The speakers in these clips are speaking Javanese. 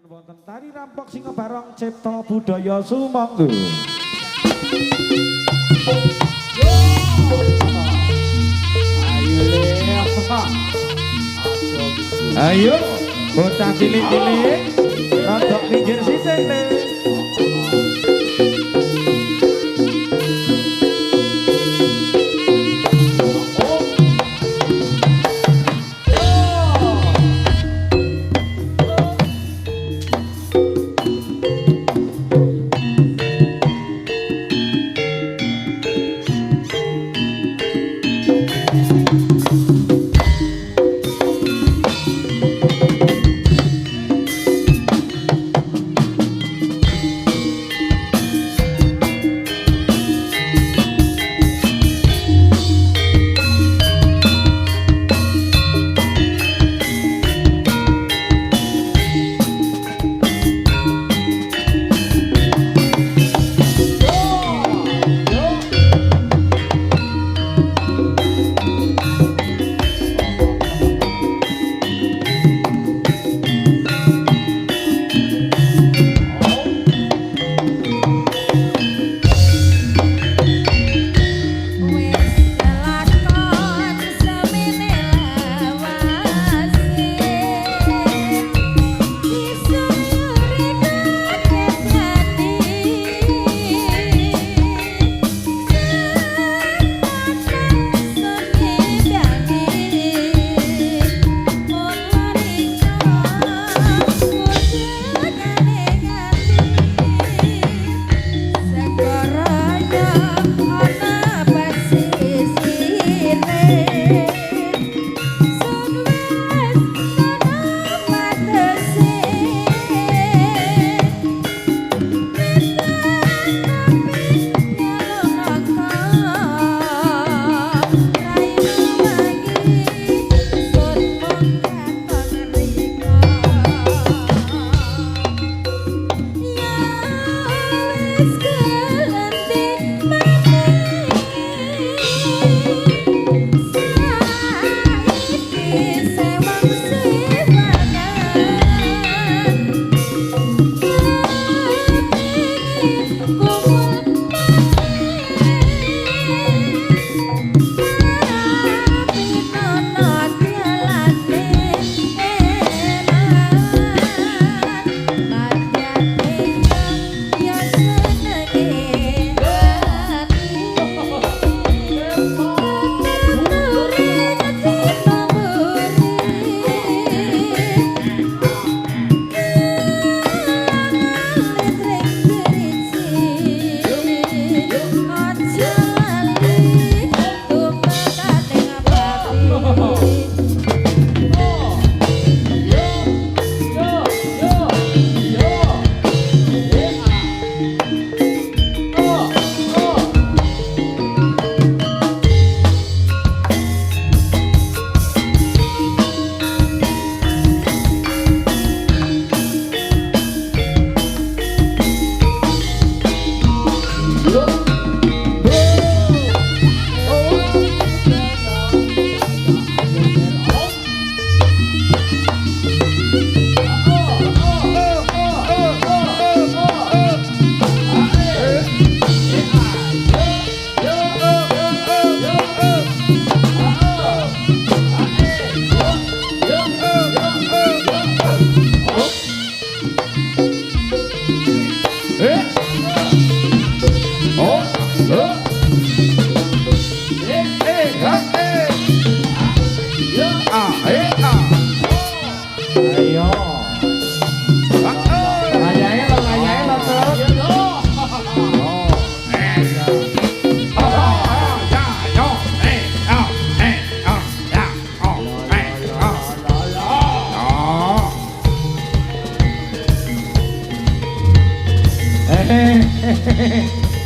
Wonten tari rampok singa barong cipta budaya sumangga. Ayo, bocah cilik-cilik, rodok pinggir sithik le.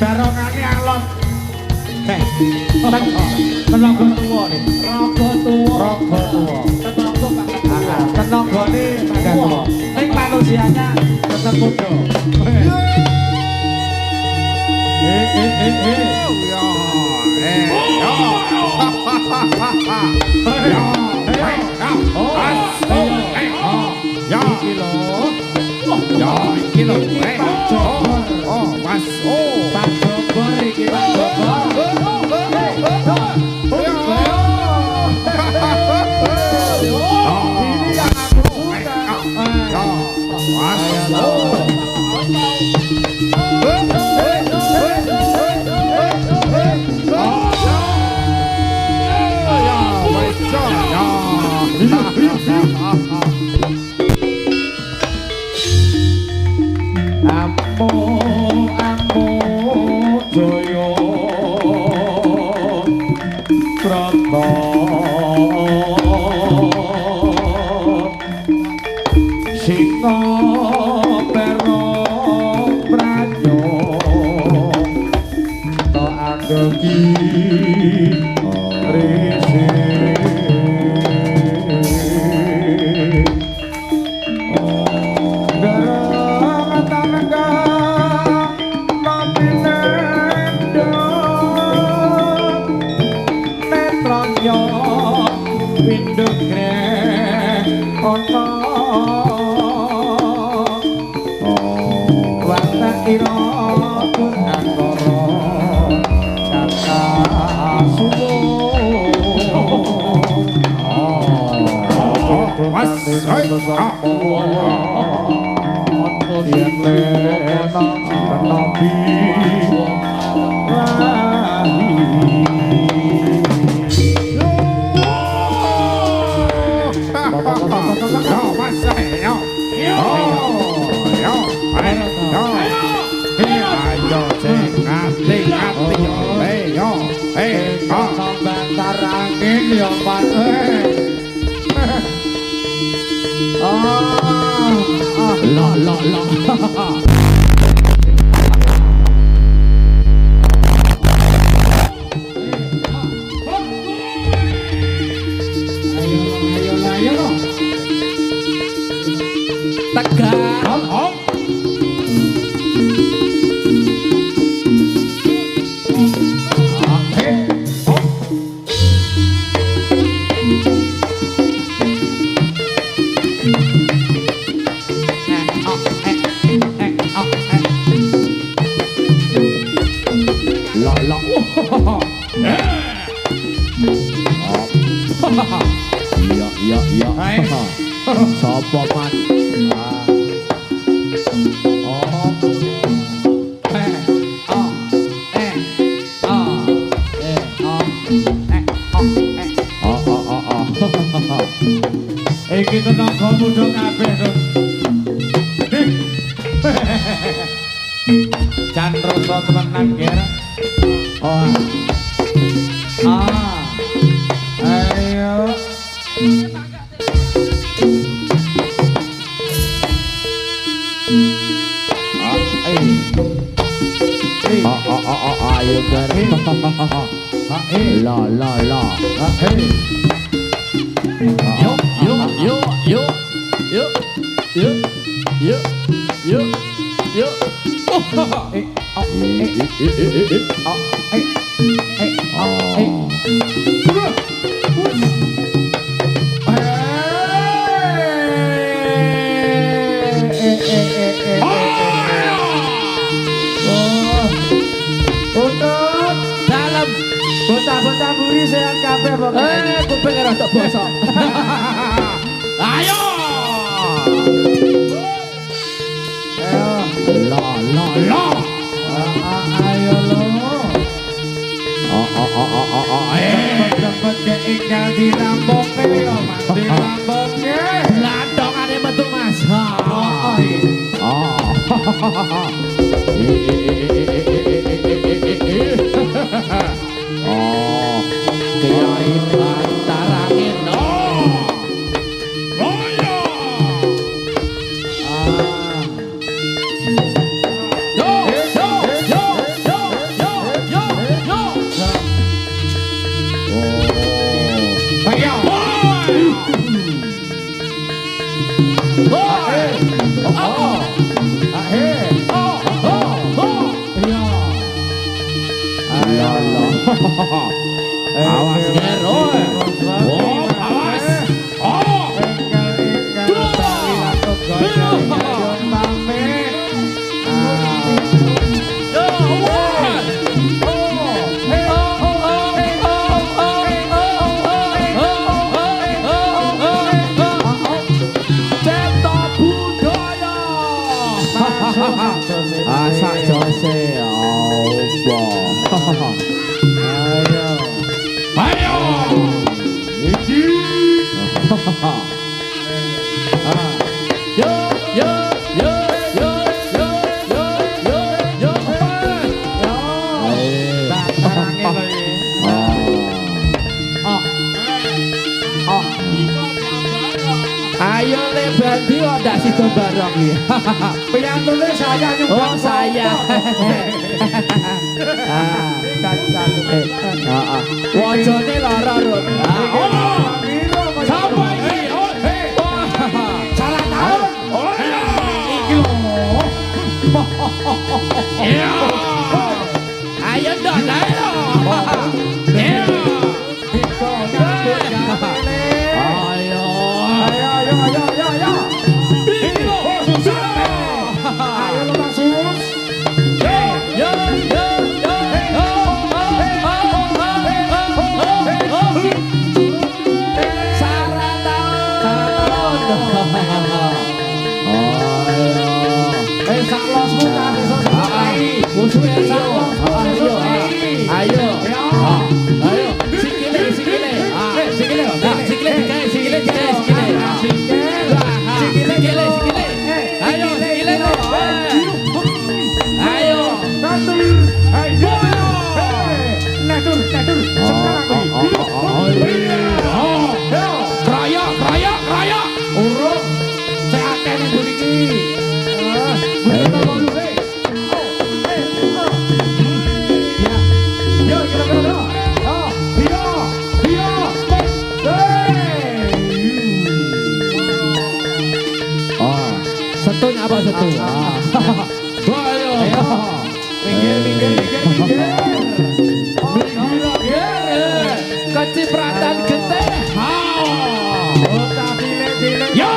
Barongane alon. Tenaga tuwa nih. Raga tuwa. Tenagane tuwa. Ning manusianya tetep padha. Ya. Ya iki lho. Pak Jobor. Oh, Mas. Oh. Pak Jobor iki Pak Jobor. Ini yang aku suka. Ya, Mas. Ambo Jaya Prata Singa Perong Pranyo To Anggi Risi Sopo man? Iki tenaga muda kabeh to. Jan rasa tenan ger. Oh. Ayo. Ayo ger. La. Bocah-bocah buri sehat kabeh pokoke. Kuping rada bosok. Ayo. La. Ayo lo. Cepet ke ingkang dirampoke yo, Mas. Dirampoke. Landongane metu Mas. Kiai Bantarangin. Sak Jose Allah. Ayo. Iki. Yo yo yo yo yo yo yo yo. Ayo le bandi kok ndak sida bareng iki. Piyantune saya nyumbang. Oh saya. Wajane lara Rut. Sapa iki? Salah tahun. Oh iya. Iki lho. Iya. Ayo ndok ayo. Iya. Ayo. Ayo. Ayo lu Sus. Yo yo yo. Saklosmu kan iso sekali. Musuhe ayo. Ayo. Ayo. Sikile. Sikile digawe, sikile digawe, sikile. Sikile. Ayo, sikile. Ayo. Nadur. Sekarang Kroyok. urut. Saya akeh ning iki. Setun apa setun? Ayo. Minggir. Kecipratan gede. Yo.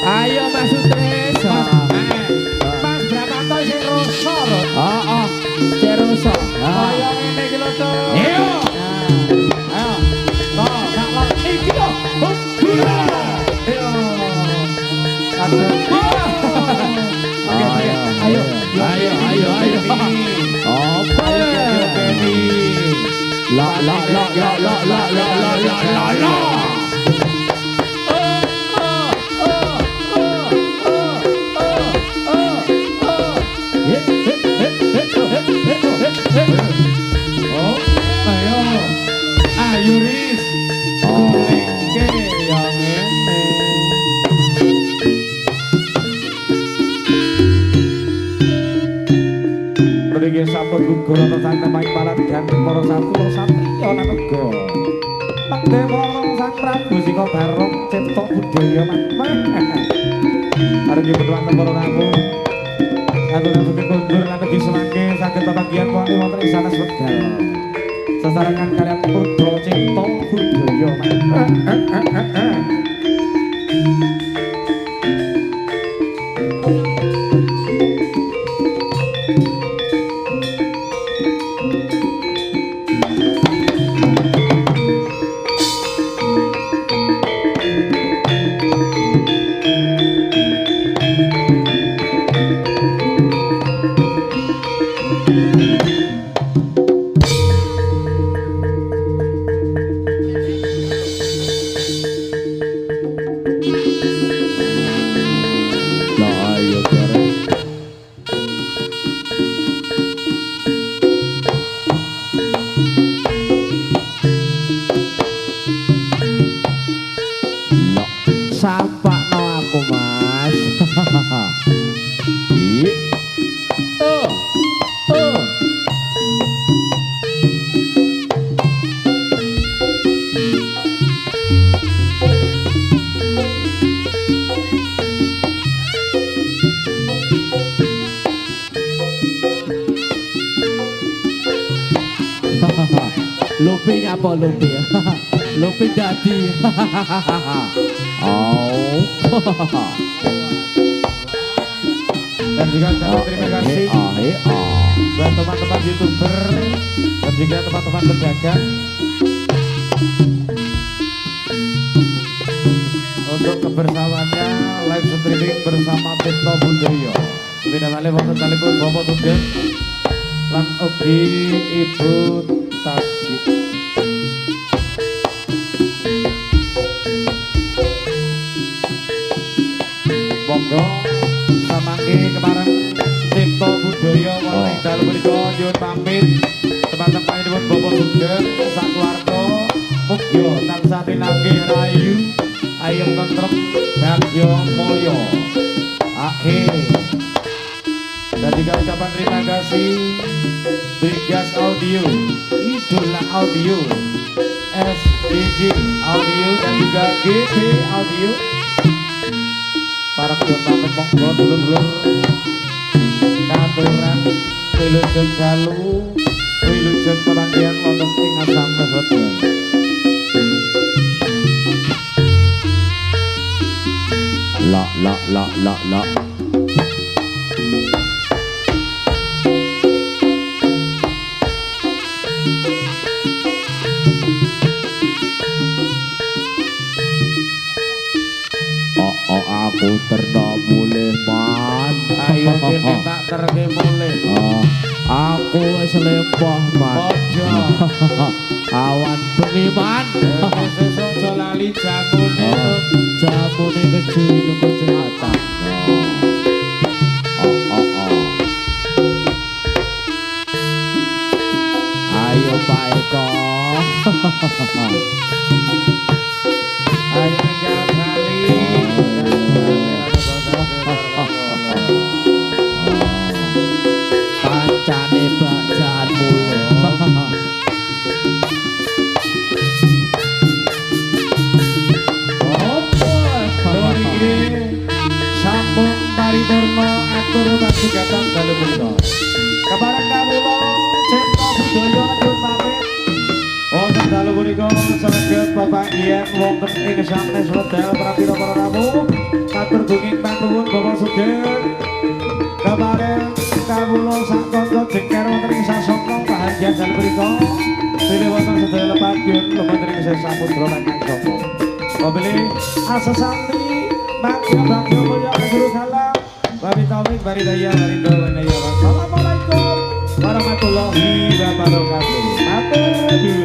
Ayo Mas Sutris. Mas Bramanto sing rasa lho. Ceroso. Kaya ngene iki lho, Cuk. Iya. Ayo. Loh, saklok iki lho. Aduh. Ayo. Apa? La. Ayo Riz. Mriki sampun gugur ana sang nemaing paladyan para satya satriya lan uga Pandewara sang Prabu Sika Barong Cipta Budaya Arep dipedhuan para tamu. Atur-atur kundur lan ugi semangke saged pepanggihan wonten wonten ing sanes wekdal. Sesarengan kalian putra Cipta Budaya Sampakno aku Mas. Lupi nyapa lupi. Lupi dadi. Oh. Dan juga ucapan terima kasih buat teman-teman YouTuber dan juga teman-teman pedagang untuk kebersamaannya live streaming bersama Tirta Budaya. Beda malih wonten kalipun Bapak Sugeng lan ugi Ibu Tajik. Monggo samangke kemareng Tirta Budaya wonten ing dalem menika nyuwun pamit teman-temanipun Bapak Sugeng sakeluarga mugia tansah pinanggih rahayu ayem tentrem bagya mulya. Akhir. Dan juga ucapan terima kasih Brigas Audio, Idola Audio, SDJ Audio dan juga GB Audio. Para pamit monggo dulur-dulur katuran wilujeng dalu wilujeng pemanggihan wonten ing asam mesweten. La. Aku terna mulih man. Ayo kene tak terke mulih. Aku wis lempah man. Bojo. Awan bengi man. Sesuk aja lali jamune. Jamune kecil kesehatan. Ayo Pak Eko. Ayo jalan kali. Pancane bacaan mulih. Sampun paripurna atur panjenengan dalem menika. Kepareng kawula Tirta Budaya nyuwun pamit. Wonten dalem menika saged Bapak Yen wonten ing sanes wedal prapira para tamu. Matur gunging panuwun Bapak Sugeng. Kepareng kawula sak kanca jengker wonten ing sasana bahagia dalem menika. Pilih wonten sedaya lepadyun lumantar ing samudra lan sapa. Pamili asasantri Bagya mulya guru salam Babi taufik bari daya bari doa. Assalamualaikum warahmatullahi wabarakatuh. Matur nuwun.